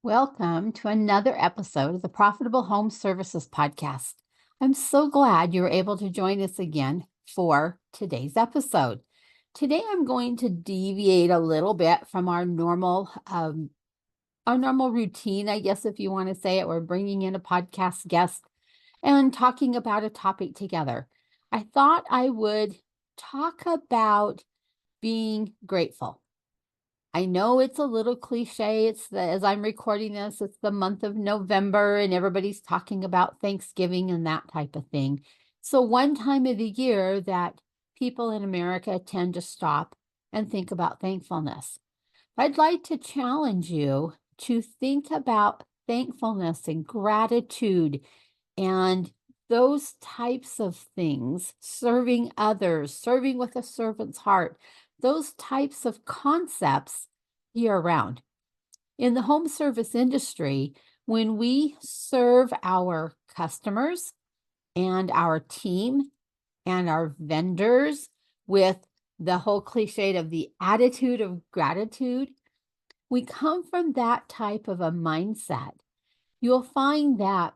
Welcome to another episode of the Profitable Home Services Podcast. I'm so glad you were able to join us again for today's episode. Today, I'm going to deviate a little bit from our normal routine, I guess, if you want to say it. We're bringing in a podcast guest and talking about a topic together. I thought I would talk about being grateful. I know it's a little cliche. As I'm recording this, it's the month of November and everybody's talking about Thanksgiving and that type of thing. So one time of the year that people in America tend to stop and think about thankfulness. I'd like to challenge you to think about thankfulness and gratitude and those types of things, serving others, serving with a servant's heart, those types of concepts year round. In the home service industry, when we serve our customers and our team and our vendors with the whole cliche of the attitude of gratitude, we come from that type of a mindset. You'll find that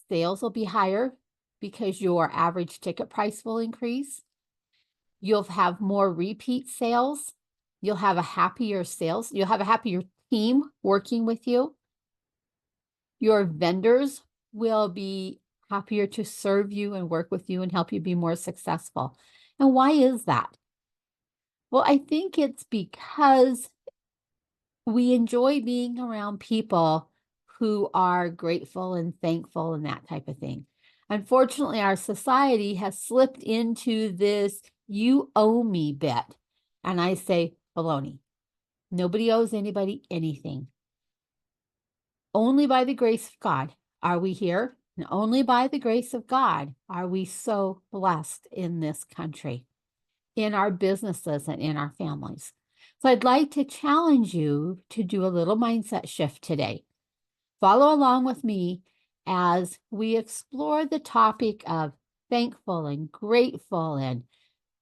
sales will be higher because your average ticket price will increase. You'll have more repeat sales. You'll have a happier team working with you. Your vendors will be happier to serve you and work with you and help you be more successful. And why is that? Well, I think it's because we enjoy being around people who are grateful and thankful and that type of thing. Unfortunately, our society has slipped into this "you owe me" bit. And I say, baloney. Nobody owes anybody anything. Only by the grace of God are we here, and only by the grace of God are we so blessed in this country, in our businesses, and in our families. So I'd like to challenge you to do a little mindset shift today. Follow along with me as we explore the topic of thankful and grateful and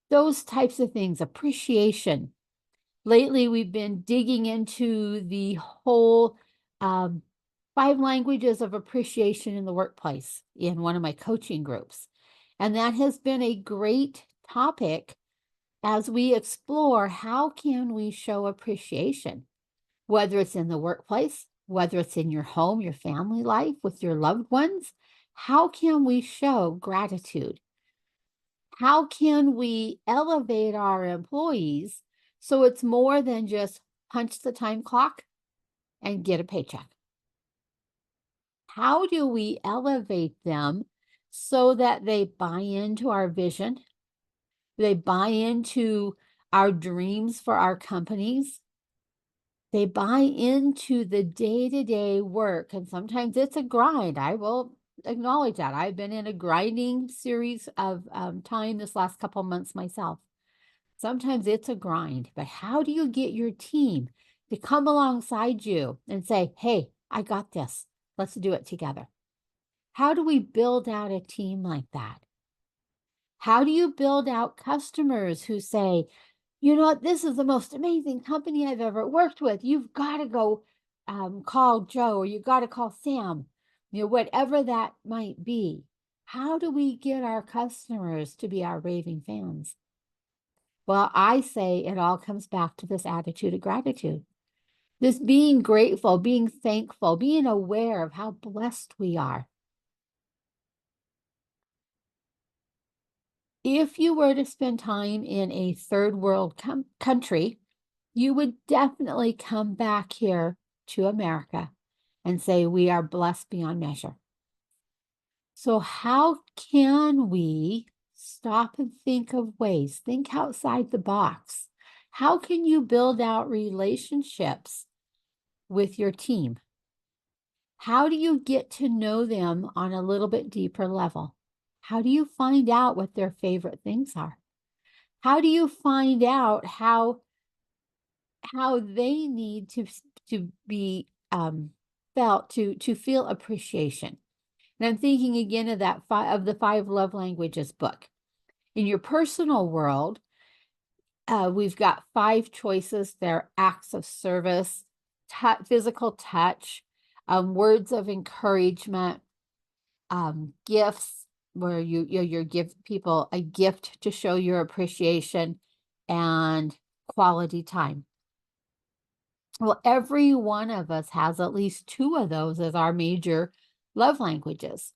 those types of things, appreciation. Lately, we've been digging into the whole 5 languages of appreciation in the workplace in one of my coaching groups. And that has been a great topic as we explore how can we show appreciation, whether it's in the workplace, whether it's in your home, your family life, with your loved ones. How can we show gratitude? How can we elevate our employees so it's more than just punch the time clock and get a paycheck? How do we elevate them so that they buy into our vision? They buy into our dreams for our companies. They buy into the day-to-day work, and sometimes it's a grind. I will acknowledge that. I've been in a grinding series of time this last couple months myself. Sometimes it's a grind, but how do you get your team to come alongside you and say, hey, I got this. Let's do it together. How do we build out a team like that? How do you build out customers who say, you know what, this is the most amazing company I've ever worked with. You've got to go call Joe, or you got to call Sam, whatever that might be. How do we get our customers to be our raving fans? Well, I say it all comes back to this attitude of gratitude. This being grateful, being thankful, being aware of how blessed we are. If you were to spend time in a third world country, you would definitely come back here to America and say, we are blessed beyond measure. So how can we stop and think of ways, think outside the box? How can you build out relationships with your team? How do you get to know them on a little bit deeper level? How do you find out what their favorite things are? How do you find out how they need to be felt, to feel appreciation? And I'm thinking again of the 5 love languages book. In your personal world, we've got 5 choices. They're acts of service, physical touch, words of encouragement, gifts where you give people a gift to show your appreciation, and quality time. Well, every one of us has at least two of those as our major love languages.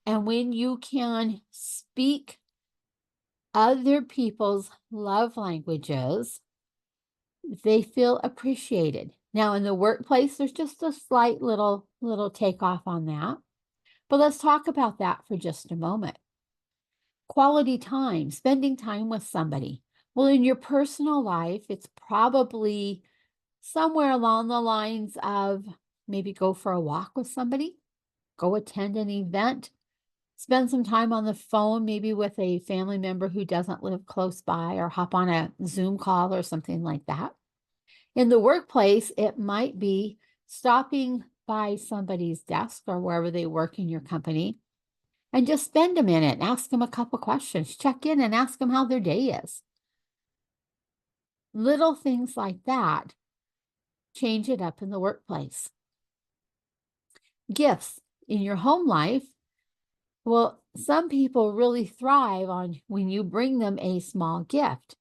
And when you can speak other people's love languages, they feel appreciated. Now, in the workplace, there's just a slight little takeoff on that. But let's talk about that for just a moment. Quality time, spending time with somebody. Well, in your personal life, it's probably somewhere along the lines of maybe go for a walk with somebody, go attend an event, spend some time on the phone, maybe with a family member who doesn't live close by, or hop on a Zoom call or something like that. In the workplace, it might be stopping by somebody's desk or wherever they work in your company and just spend a minute and ask them a couple questions, check in and ask them how their day is. Little things like that change it up in the workplace. Gifts in your home life. Well, some people really thrive on when you bring them a small gift.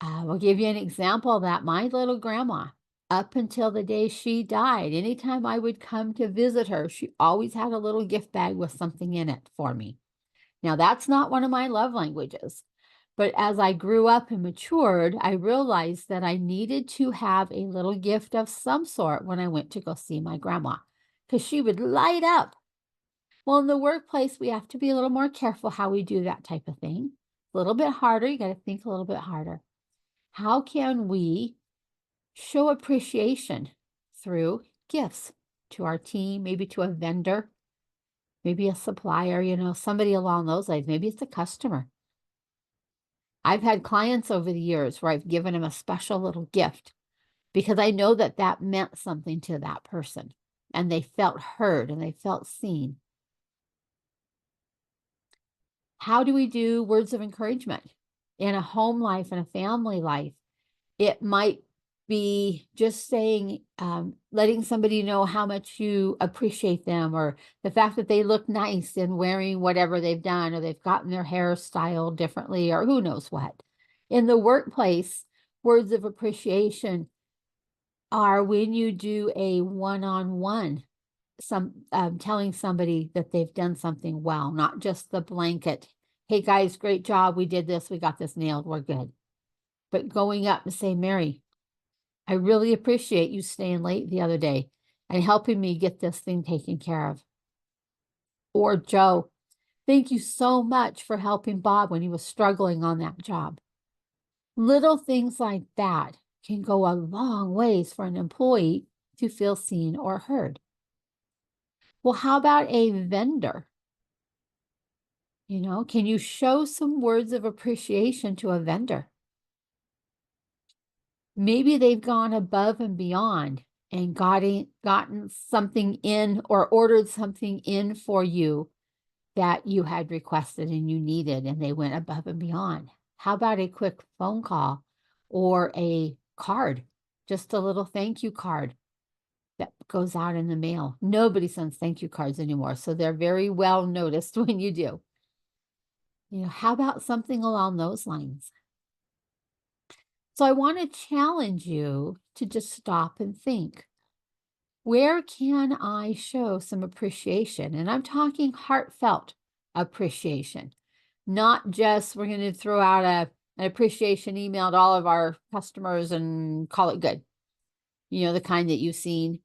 I will give you an example of that. My little grandma, up until the day she died, anytime I would come to visit her, she always had a little gift bag with something in it for me. Now, that's not one of my love languages, but as I grew up and matured, I realized that I needed to have a little gift of some sort when I went to go see my grandma, because she would light up. Well, in the workplace, we have to be a little more careful how we do that type of thing. A little bit harder. You got to think a little bit harder. How can we show appreciation through gifts to our team, maybe to a vendor, maybe a supplier, somebody along those lines. Maybe it's a customer. I've had clients over the years where I've given them a special little gift because I know that that meant something to that person and they felt heard and they felt seen. How do we do words of encouragement in a home life and a family life? It might be just saying, letting somebody know how much you appreciate them, or the fact that they look nice in wearing whatever they've done, or they've gotten their hair styled differently, or who knows what. In the workplace, words of appreciation are when you do a one-on-one, telling somebody that they've done something well, not just the blanket, hey guys, great job, we did this, we got this nailed, we're good. But going up and say, Mary, I really appreciate you staying late the other day and helping me get this thing taken care of. Or Joe, thank you so much for helping Bob when he was struggling on that job. Little things like that can go a long ways for an employee to feel seen or heard. Well, how about a vendor? Can you show some words of appreciation to a vendor? Maybe they've gone above and beyond and gotten something in or ordered something in for you that you had requested and you needed, and they went above and beyond. How about a quick phone call or a card, just a little thank you card that goes out in the mail? Nobody sends thank you cards anymore, so they're very well noticed when you do. How about something along those lines? So I want to challenge you to just stop and think, where can I show some appreciation? And I'm talking heartfelt appreciation, not just we're going to throw out an appreciation email to all of our customers and call it good. The kind that you've seen.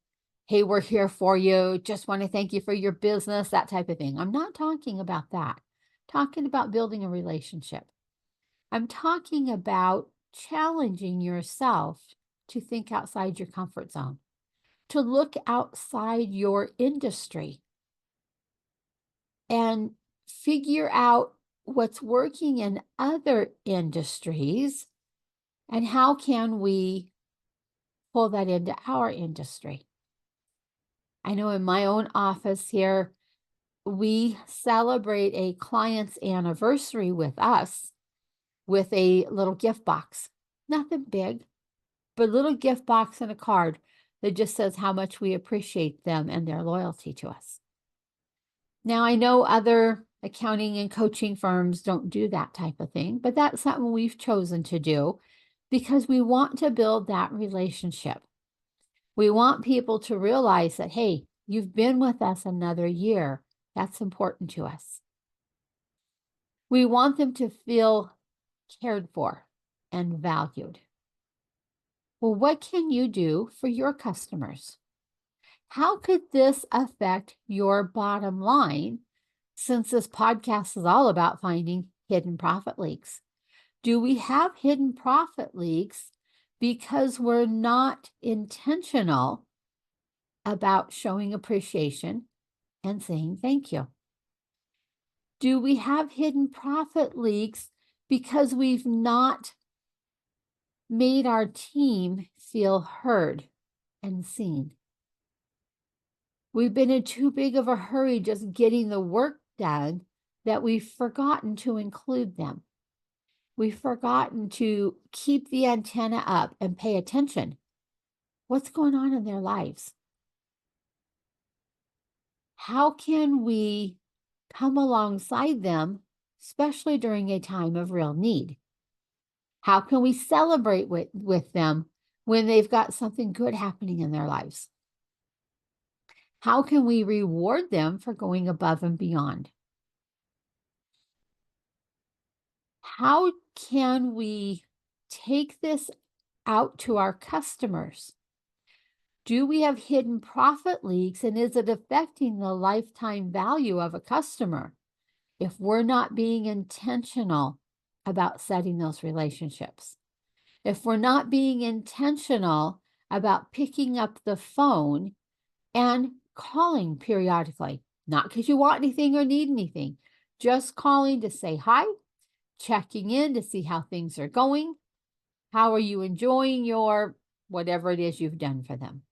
Hey, we're here for you. Just want to thank you for your business, that type of thing. I'm not talking about that. I'm talking about building a relationship. I'm talking about challenging yourself to think outside your comfort zone, to look outside your industry and figure out what's working in other industries and how can we pull that into our industry. I know in my own office here, we celebrate a client's anniversary with us with a little gift box. Nothing big, but a little gift box and a card that just says how much we appreciate them and their loyalty to us. Now, I know other accounting and coaching firms don't do that type of thing, but that's something we've chosen to do because we want to build that relationship. We want people to realize that, hey, you've been with us another year. That's important to us. We want them to feel cared for and valued. Well, what can you do for your customers? How could this affect your bottom line since this podcast is all about finding hidden profit leaks? Do we have hidden profit leaks because we're not intentional about showing appreciation and saying thank you? Do we have hidden profit leaks because we've not made our team feel heard and seen? We've been in too big of a hurry just getting the work done that we've forgotten to include them. We've forgotten to keep the antenna up and pay attention. What's going on in their lives? How can we come alongside them, especially during a time of real need? How can we celebrate with them when they've got something good happening in their lives? How can we reward them for going above and beyond? How can we take this out to our customers? Do we have hidden profit leaks, and is it affecting the lifetime value of a customer if we're not being intentional about setting those relationships? If we're not being intentional about picking up the phone and calling periodically, not because you want anything or need anything, just calling to say hi, checking in to see how things are going. How are you enjoying your whatever it is you've done for them?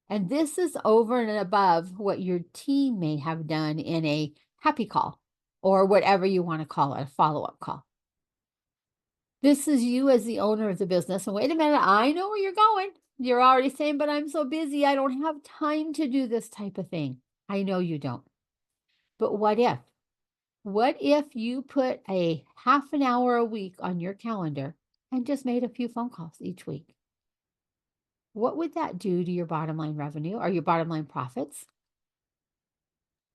And this is over and above what your team may have done in a happy call or whatever you want to call it, a follow-up call. This is you as the owner of the business. And wait a minute, I know where you're going. You're already saying, but I'm so busy. I don't have time to do this type of thing. I know you don't. But what if? What if you put a half an hour a week on your calendar and just made a few phone calls each week? What would that do to your bottom line revenue or your bottom line profits?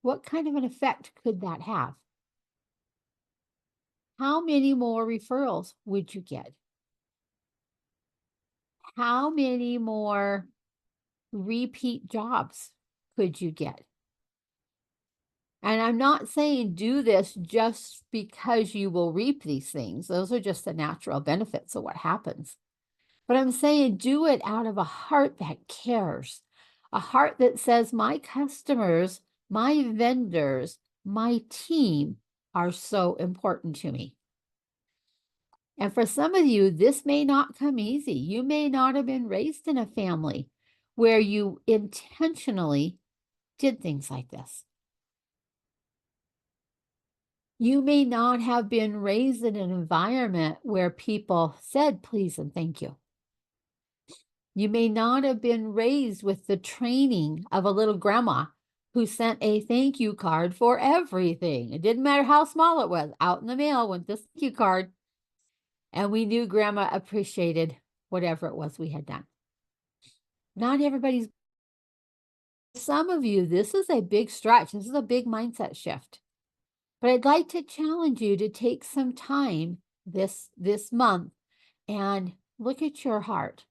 What kind of an effect could that have? How many more referrals would you get? How many more repeat jobs could you get? And I'm not saying do this just because you will reap these things. Those are just the natural benefits of what happens. But I'm saying do it out of a heart that cares, a heart that says, my customers, my vendors, my team are so important to me. And for some of you, this may not come easy. You may not have been raised in a family where you intentionally did things like this. You may not have been raised in an environment where people said please and thank you. You may not have been raised with the training of a little grandma who sent a thank you card for everything. It didn't matter how small it was. Out in the mail went this thank you card. And we knew grandma appreciated whatever it was we had done. Not everybody's. Some of you, this is a big stretch. This is a big mindset shift. But I'd like to challenge you to take some time this month and look at your heart.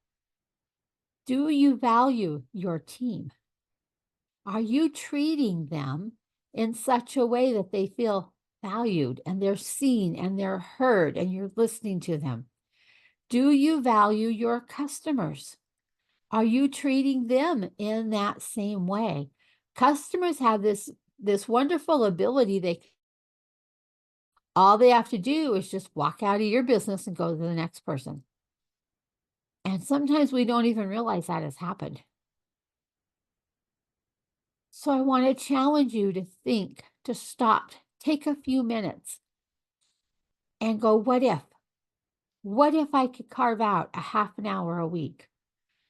Do you value your team? Are you treating them in such a way that they feel valued and they're seen and they're heard and you're listening to them? Do you value your customers? Are you treating them in that same way? Customers have this wonderful ability. All they have to do is just walk out of your business and go to the next person. And sometimes we don't even realize that has happened. So I want to challenge you to think, to stop, take a few minutes and go, what if? What if I could carve out a half an hour a week?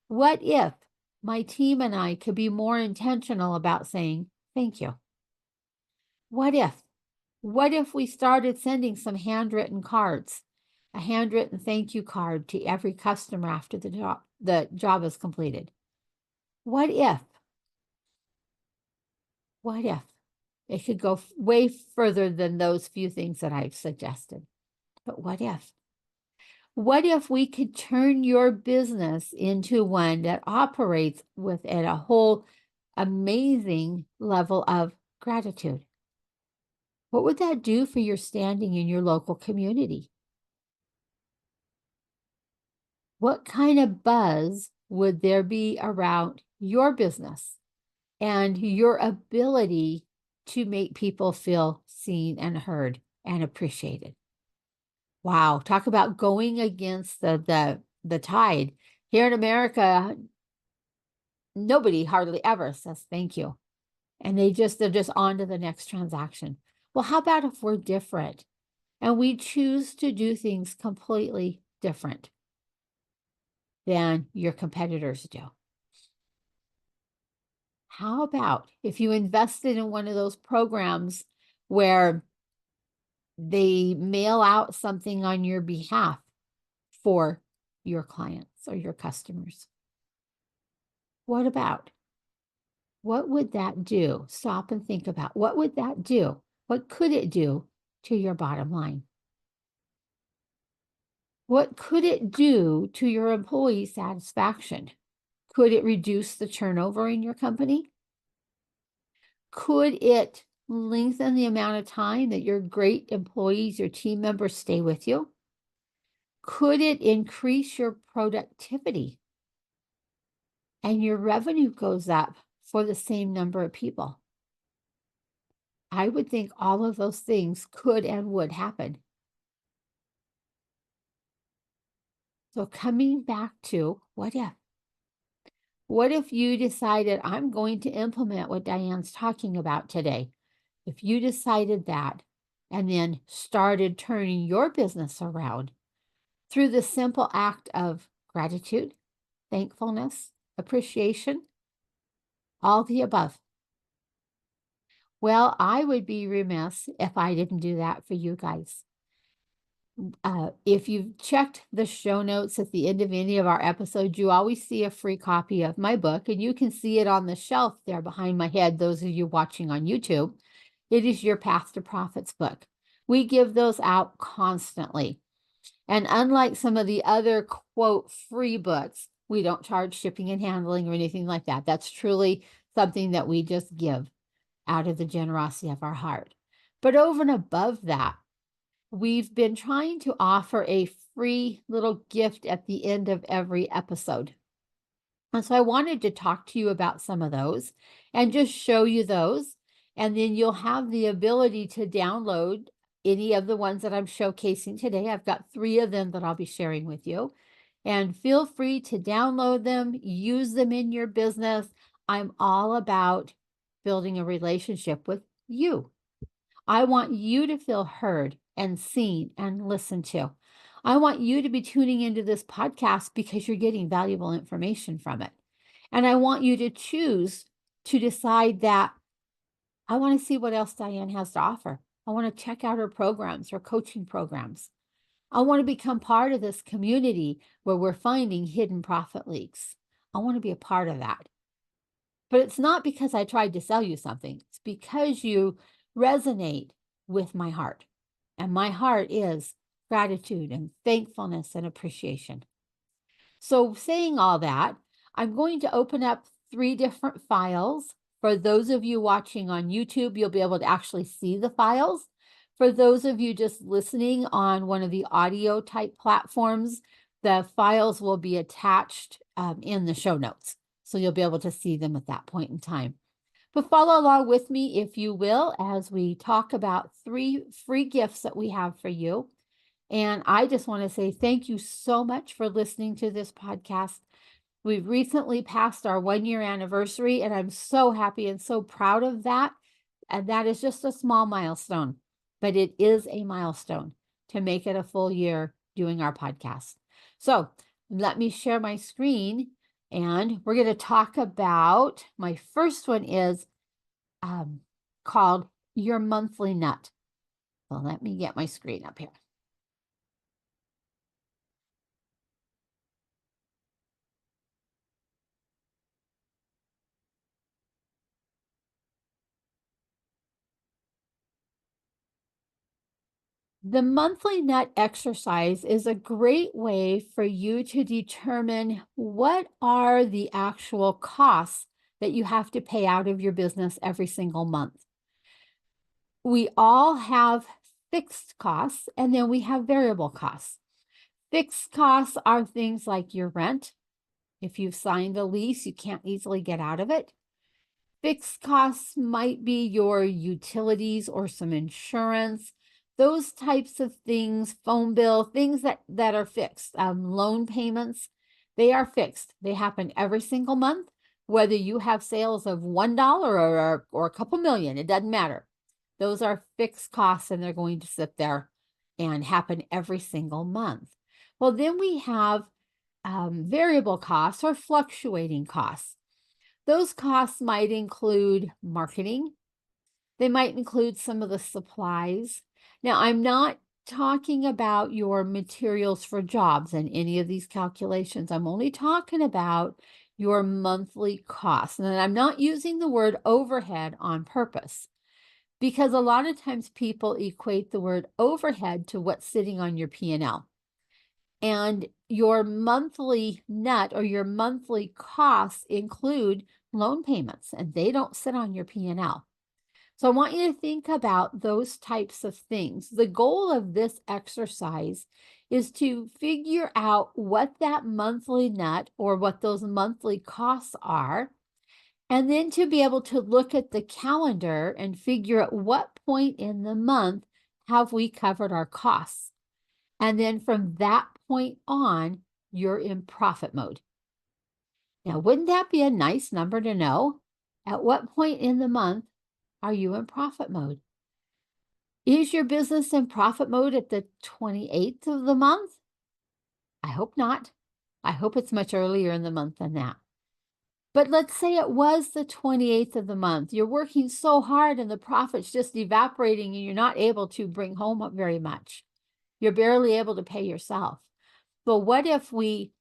What if my team and I could be more intentional about saying thank you? What if? What if we started sending some handwritten cards, a handwritten thank you card to every customer after the job is completed? What if? What if? It could go way further than those few things that I've suggested. But what if? What if we could turn your business into one that operates with at a whole amazing level of gratitude? What would that do for your standing in your local community? What kind of buzz would there be around your business and your ability to make people feel seen and heard and appreciated? Wow, talk about going against the tide. Here in America, nobody hardly ever says thank you. And they're just on to the next transaction. Well, how about if we're different and we choose to do things completely different than your competitors do? How about if you invested in one of those programs where they mail out something on your behalf for your clients or your customers? What about? What would that do? Stop and think about what would that do? What could it do to your bottom line? What could it do to your employee satisfaction? Could it reduce the turnover in your company? Could it lengthen the amount of time that your great employees, your team members stay with you? Could it increase your productivity and your revenue goes up for the same number of people? I would think all of those things could and would happen. So coming back to what if? What if you decided I'm going to implement what Diane's talking about today? If you decided that and then started turning your business around through the simple act of gratitude, thankfulness, appreciation, all the above. Well, I would be remiss if I didn't do that for you guys. If you've checked the show notes at the end of any of our episodes, you always see a free copy of my book, and you can see it on the shelf there behind my head, those of you watching on YouTube. It is Your Path to Profits book. We give those out constantly. And unlike some of the other, quote, free books, we don't charge shipping and handling or anything like that. That's truly something that we just give out of the generosity of our heart. But over and above that, we've been trying to offer a free little gift at the end of every episode. And so I wanted to talk to you about some of those and just show you those. And then you'll have the ability to download any of the ones that I'm showcasing today. I've got 3 of them that I'll be sharing with you. And feel free to download them, use them in your business. I'm all about building a relationship with you. I want you to feel heard and seen and listened to. I want you to be tuning into this podcast because you're getting valuable information from it. And I want you to choose to decide that I want to see what else Diane has to offer. I want to check out her programs, her coaching programs. I want to become part of this community where we're finding hidden profit leaks. I want to be a part of that. But it's not because I tried to sell you something. It's because you resonate with my heart. And my heart is gratitude and thankfulness and appreciation. So saying all that, I'm going to open up 3 different files. For those of you watching on YouTube, you'll be able to actually see the files. For those of you just listening on one of the audio type platforms, the files will be attached in the show notes. So you'll be able to see them at that point in time. But follow along with me, if you will, as we talk about 3 free gifts that we have for you. And I just want to say thank you so much for listening to this podcast. We've recently passed our 1-year anniversary, and I'm so happy and so proud of that. And that is just a small milestone, but it is a milestone to make it a full year doing our podcast. So let me share my screen and we're going to talk about my first one is called Your Monthly Nut. So let me get my screen up here. The monthly nut exercise is a great way for you to determine what are the actual costs that you have to pay out of your business every single month. We all have fixed costs and then we have variable costs. Fixed costs are things like your rent. If you've signed a lease, you can't easily get out of it. Fixed costs might be your utilities or some insurance, those types of things, phone bill, things that are fixed. Loan payments, they are fixed. They happen every single month, whether you have sales of $1 or a couple million, it doesn't matter. Those are fixed costs and they're going to sit there and happen every single month. Well, then we have variable costs or fluctuating costs. Those costs might include marketing. They might include some of the supplies. Now, I'm not talking about your materials for jobs in any of these calculations. I'm only talking about your monthly costs. And I'm not using the word overhead on purpose because a lot of times people equate the word overhead to what's sitting on your P&L. And your monthly net or your monthly costs include loan payments, and they don't sit on your P&L. So I want you to think about those types of things. The goal of this exercise is to figure out what that monthly net or what those monthly costs are, and then to be able to look at the calendar and figure at what point in the month have we covered our costs. And then from that point on, you're in profit mode. Now, wouldn't that be a nice number to know? At what point in the month are you in profit mode? Is your business in profit mode at the 28th of the month? I hope not. I hope it's much earlier in the month than that. But let's say it was the 28th of the month. You're working so hard and the profit's just evaporating and you're not able to bring home very much. You're barely able to pay yourself. But what if we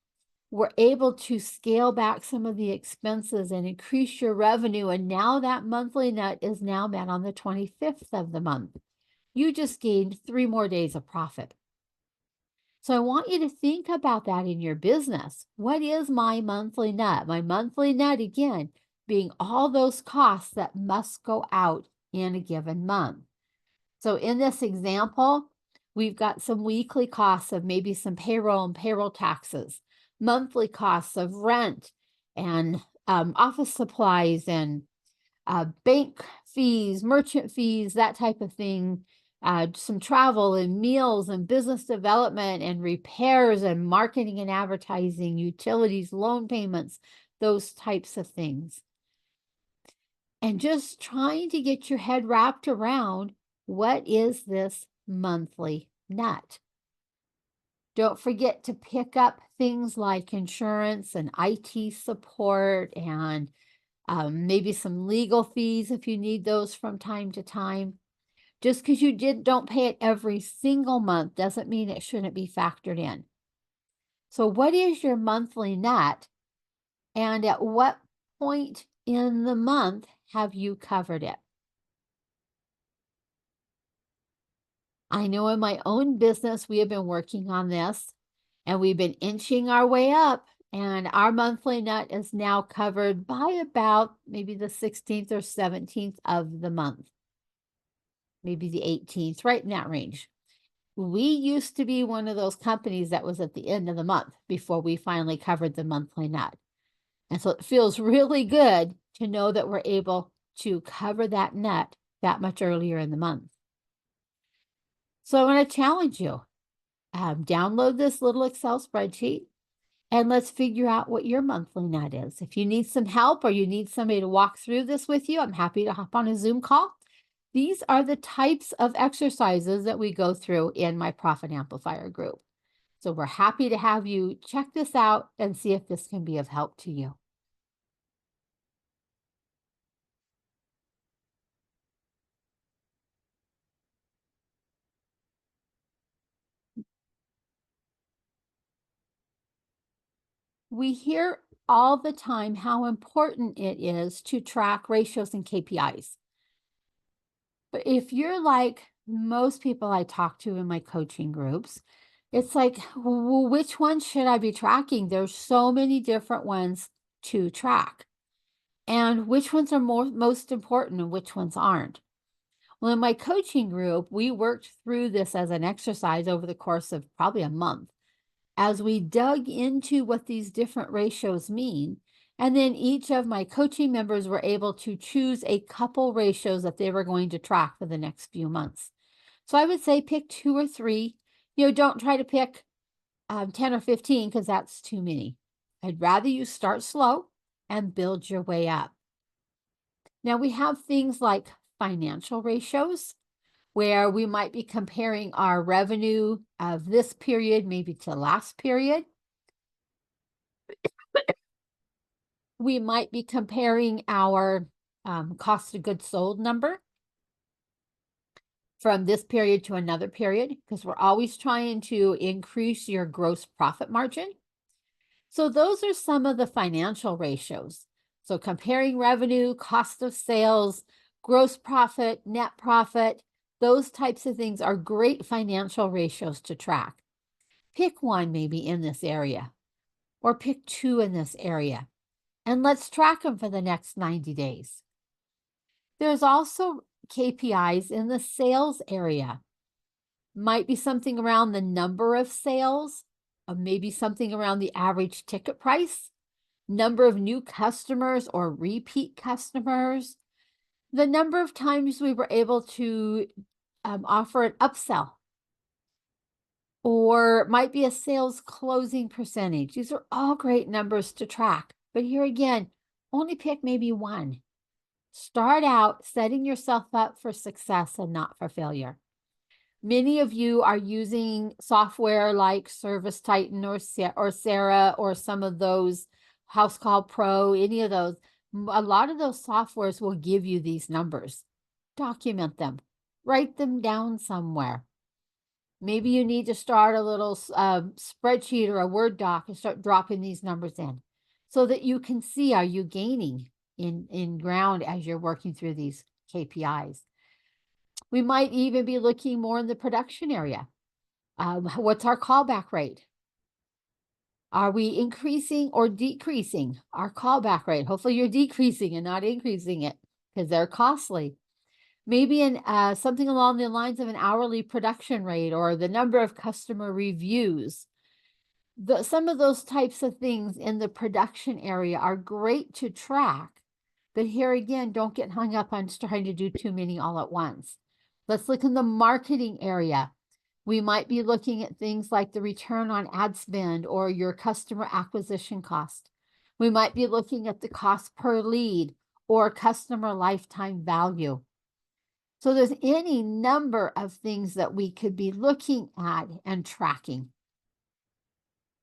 were able to scale back some of the expenses and increase your revenue, and now that monthly net is now met on the 25th of the month? You just gained 3 more days of profit. So I want you to think about that in your business. What is my monthly net? My monthly net, again, being all those costs that must go out in a given month. So in this example, we've got some weekly costs of maybe some payroll and payroll taxes, monthly costs of rent and office supplies and bank fees, merchant fees, that type of thing, some travel and meals and business development and repairs and marketing and advertising, utilities, loan payments, those types of things. And just trying to get your head wrapped around what is this monthly net. Don't forget to pick up things like insurance and IT support and maybe some legal fees if you need those from time to time. Just because you don't pay it every single month doesn't mean it shouldn't be factored in. So what is your monthly net, and at what point in the month have you covered it? I know in my own business, we have been working on this and we've been inching our way up, and our monthly net is now covered by about maybe the 16th or 17th of the month, maybe the 18th, right in that range. We used to be one of those companies that was at the end of the month before we finally covered the monthly net. And so it feels really good to know that we're able to cover that net that much earlier in the month. So I want to challenge you. Download this little Excel spreadsheet and let's figure out what your monthly net is. If you need some help or you need somebody to walk through this with you, I'm happy to hop on a Zoom call. These are the types of exercises that we go through in my Profit Amplifier group. So we're happy to have you check this out and see if this can be of help to you. We hear all the time how important it is to track ratios and KPIs. But if you're like most people I talk to in my coaching groups, it's like, well, which one should I be tracking? There's so many different ones to track. And which ones are most important and which ones aren't? Well, in my coaching group, we worked through this as an exercise over the course of probably a month as we dug into what these different ratios mean. And then each of my coaching members were able to choose a couple ratios that they were going to track for the next few months. So I would say pick two or three. Don't try to pick 10 or 15 because that's too many. I'd rather you start slow and build your way up. Now we have things like financial ratios where we might be comparing our revenue of this period maybe to last period. We might be comparing our cost of goods sold number from this period to another period because we're always trying to increase your gross profit margin. So those are some of the financial ratios. So comparing revenue, cost of sales, gross profit, net profit, those types of things are great financial ratios to track. Pick one maybe in this area or pick two in this area, and let's track them for the next 90 days. There's also KPIs in the sales area. Might be something around the number of sales, or maybe something around the average ticket price, number of new customers or repeat customers, the number of times we were able to offer an upsell, or might be a sales closing percentage. These are all great numbers to track. But here again, only pick maybe one. Start out setting yourself up for success and not for failure. Many of you are using software like Service Titan or Sarah or some of those, House Call Pro, any of those. A lot of those softwares will give you these numbers. Document them. Write them down somewhere. Maybe you need to start a little spreadsheet or a Word doc and start dropping these numbers in so that you can see, are you gaining in ground as you're working through these KPIs. We might even be looking more in the production area. What's our callback rate? Are we increasing or decreasing our callback rate? Hopefully you're decreasing and not increasing it because they're costly. Maybe in something along the lines of an hourly production rate or the number of customer reviews. Some of those types of things in the production area are great to track. But here again, don't get hung up on trying to do too many all at once. Let's look in the marketing area. We might be looking at things like the return on ad spend or your customer acquisition cost. We might be looking at the cost per lead or customer lifetime value. So there's any number of things that we could be looking at and tracking.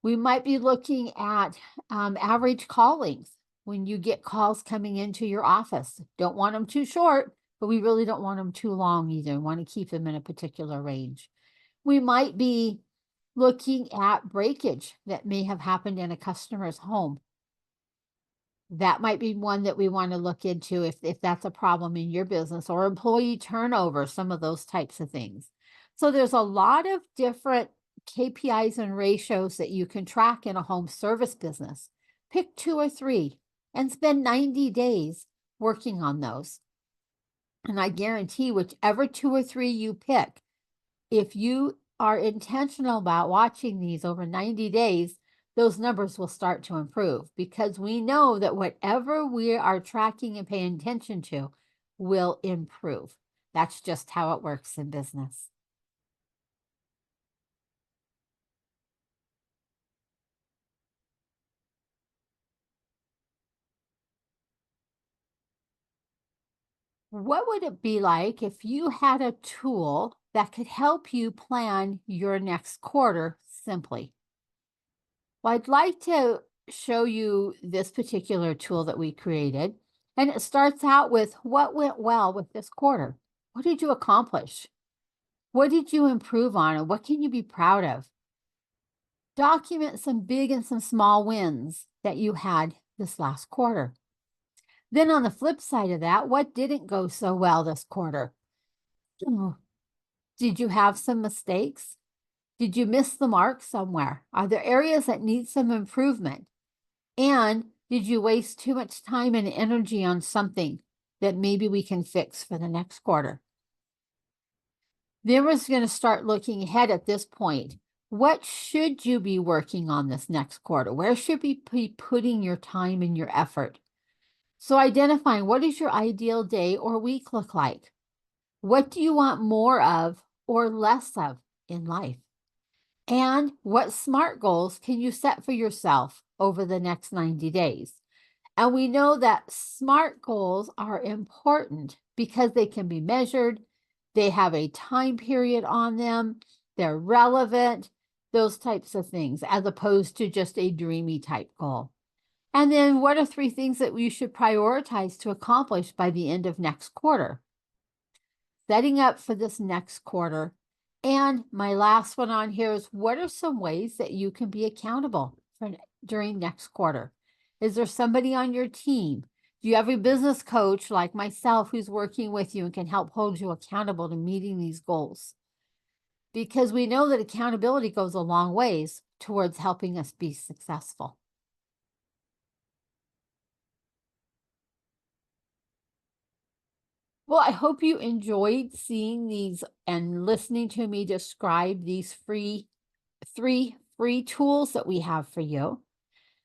We might be looking at average callings when you get calls coming into your office. Don't want them too short, but we really don't want them too long either. We want to keep them in a particular range. We might be looking at breakage that may have happened in a customer's home. That might be one that we want to look into if that's a problem in your business, or employee turnover, some of those types of things. So there's a lot of different KPIs and ratios that you can track in a home service business. Pick two or three and spend 90 days working on those. And I guarantee whichever two or three you pick, if you are intentional about watching these over 90 days, those numbers will start to improve because we know that whatever we are tracking and paying attention to will improve. That's just how it works in business. What would it be like if you had a tool that could help you plan your next quarter simply. Well, I'd like to show you this particular tool that we created. And it starts out with what went well with this quarter? What did you accomplish? What did you improve on? And what can you be proud of? Document some big and some small wins that you had this last quarter. Then on the flip side of that, what didn't go so well this quarter? Did you have some mistakes? Did you miss the mark somewhere? Are there areas that need some improvement? And did you waste too much time and energy on something that maybe we can fix for the next quarter? Then we're going to start looking ahead at this point. What should you be working on this next quarter? Where should you be putting your time and your effort? So identifying what does your ideal day or week look like? What do you want more of or less of in life? And what SMART goals can you set for yourself over the next 90 days? And we know that SMART goals are important because they can be measured, they have a time period on them, they're relevant, those types of things, as opposed to just a dreamy type goal. And then what are 3 things that we should prioritize to accomplish by the end of next quarter? Setting up for this next quarter. And my last one on here is what are some ways that you can be accountable during next quarter? Is there somebody on your team? Do you have a business coach like myself who's working with you and can help hold you accountable to meeting these goals? Because we know that accountability goes a long ways towards helping us be successful. Well, I hope you enjoyed seeing these and listening to me describe these 3 free tools that we have for you.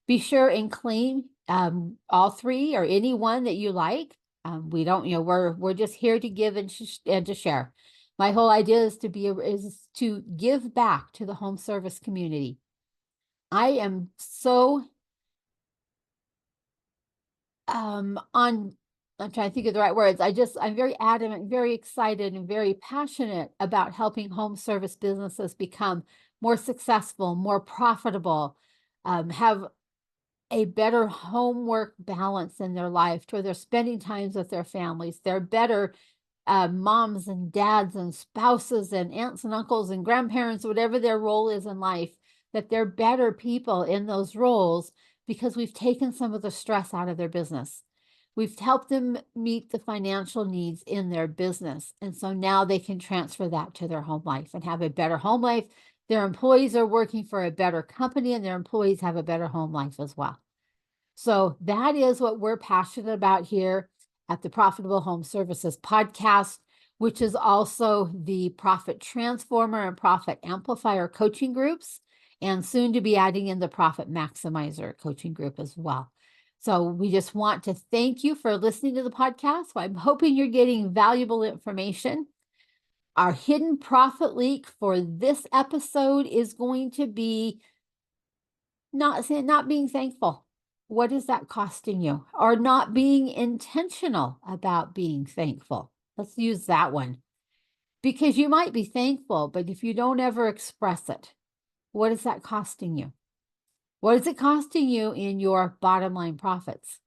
Be sure and claim all 3 or any one that you like. We don't, we're just here to give and to share. My whole idea is to give back to the home service community. I am so I'm trying to think of the right words. I'm very adamant, very excited, and very passionate about helping home service businesses become more successful, more profitable, have a better homework balance in their life, where they're spending times with their families. They're better moms and dads and spouses and aunts and uncles and grandparents, whatever their role is in life, that they're better people in those roles because we've taken some of the stress out of their business. We've helped them meet the financial needs in their business. And so now they can transfer that to their home life and have a better home life. Their employees are working for a better company and their employees have a better home life as well. So that is what we're passionate about here at the Profitable Home Services podcast, which is also the Profit Transformer and Profit Amplifier coaching groups, and soon to be adding in the Profit Maximizer coaching group as well. So we just want to thank you for listening to the podcast. I'm hoping you're getting valuable information. Our hidden profit leak for this episode is going to be not being thankful. What is that costing you? Or not being intentional about being thankful. Let's use that one. Because you might be thankful, but if you don't ever express it, what is that costing you? What is it costing you in your bottom line profits?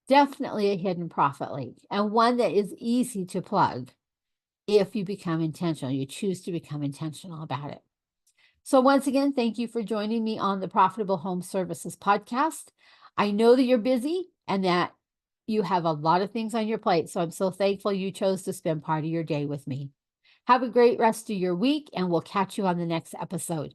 Definitely a hidden profit leak, and one that is easy to plug if you become intentional. You choose to become intentional about it. So once again, thank you for joining me on the Profitable Home Services podcast. I know that you're busy and that you have a lot of things on your plate, so I'm so thankful you chose to spend part of your day with me. Have a great rest of your week, and we'll catch you on the next episode.